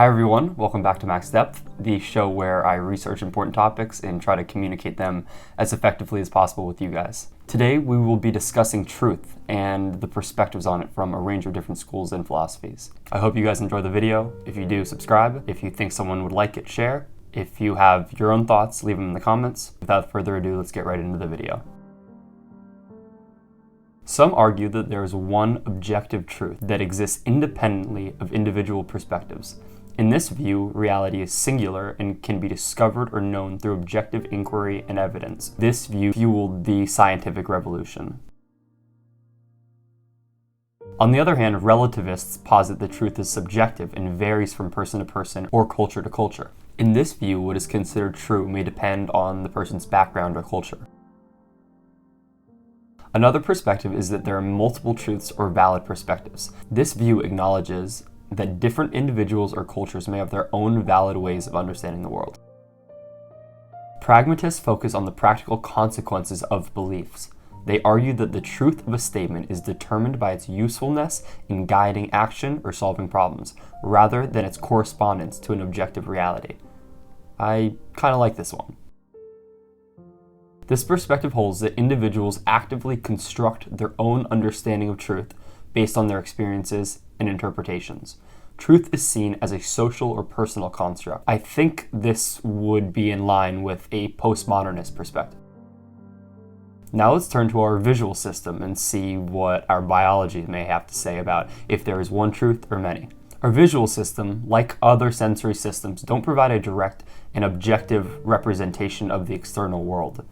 Hi everyone, welcome back to Max Depth, the show where I research important topics and try to communicate them as effectively as possible with you guys. Today we will be discussing truth and the perspectives on it from a range of different schools and philosophies. I hope you guys enjoy the video. If you do, subscribe. If you think someone would like it, share. If you have your own thoughts, leave them in the comments. Without further ado, let's get right into the video. Some argue that there is one objective truth that exists independently of individual perspectives. In this view, reality is singular and can be discovered or known through objective inquiry and evidence. This view fueled the scientific revolution. On the other hand, relativists posit that truth is subjective and varies from person to person or culture to culture. In this view, what is considered true may depend on the person's background or culture. Another perspective is that there are multiple truths or valid perspectives. This view acknowledges that different individuals or cultures may have their own valid ways of understanding the world. Pragmatists focus on the practical consequences of beliefs. They argue that the truth of a statement is determined by its usefulness in guiding action or solving problems, rather than its correspondence to an objective reality. I kind of like this one. This perspective holds that individuals actively construct their own understanding of truth based on their experiences and interpretations. Truth is seen as a social or personal construct. I think this would be in line with a postmodernist perspective. Now let's turn to our visual system and see what our biology may have to say about if there is one truth or many. Our visual system, like other sensory systems, don't provide a direct and objective representation of the external world.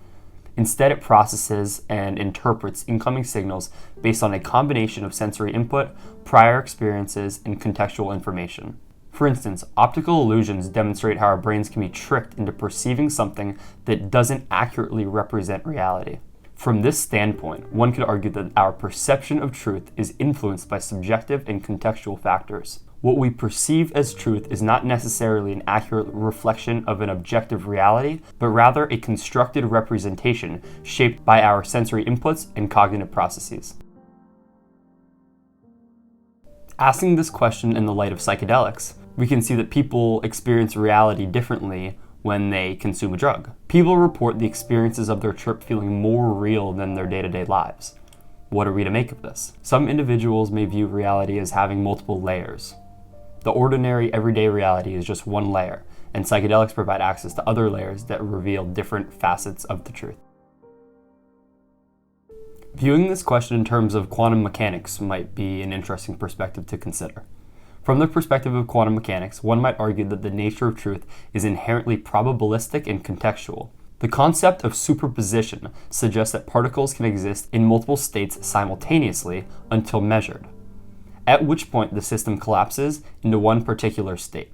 Instead, it processes and interprets incoming signals based on a combination of sensory input, prior experiences, and contextual information. For instance, optical illusions demonstrate how our brains can be tricked into perceiving something that doesn't accurately represent reality. From this standpoint, one could argue that our perception of truth is influenced by subjective and contextual factors. What we perceive as truth is not necessarily an accurate reflection of an objective reality, but rather a constructed representation shaped by our sensory inputs and cognitive processes. Asking this question in the light of psychedelics, we can see that people experience reality differently when they consume a drug. People report the experiences of their trip feeling more real than their day-to-day lives. What are we to make of this? Some individuals may view reality as having multiple layers. The ordinary, everyday reality is just one layer, and psychedelics provide access to other layers that reveal different facets of the truth. Viewing this question in terms of quantum mechanics might be an interesting perspective to consider. From the perspective of quantum mechanics, one might argue that the nature of truth is inherently probabilistic and contextual. The concept of superposition suggests that particles can exist in multiple states simultaneously until measured, at which point the system collapses into one particular state.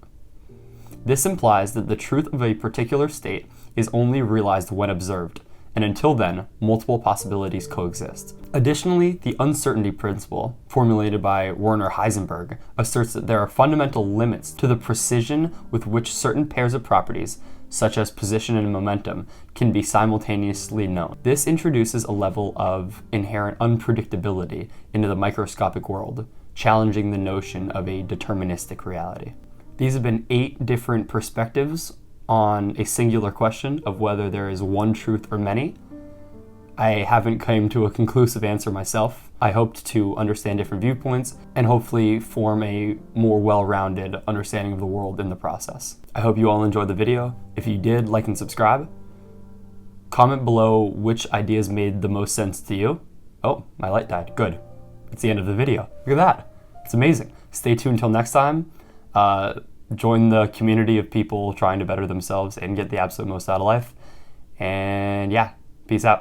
This implies that the truth of a particular state is only realized when observed, and until then, multiple possibilities coexist. Additionally, the uncertainty principle, formulated by Werner Heisenberg, asserts that there are fundamental limits to the precision with which certain pairs of properties, such as position and momentum, can be simultaneously known. This introduces a level of inherent unpredictability into the microscopic world, challenging the notion of a deterministic reality. These have been 8 different perspectives on a singular question of whether there is one truth or many. I haven't come to a conclusive answer myself. I hoped to understand different viewpoints and hopefully form a more well-rounded understanding of the world in the process. I hope you all enjoyed the video. If you did, like and subscribe. Comment below which ideas made the most sense to you. Oh, my light died. Good. It's the end of the video. Look at that. It's amazing. Stay tuned until next time. Join the community of people trying to better themselves and get the absolute most out of life. And yeah, peace out.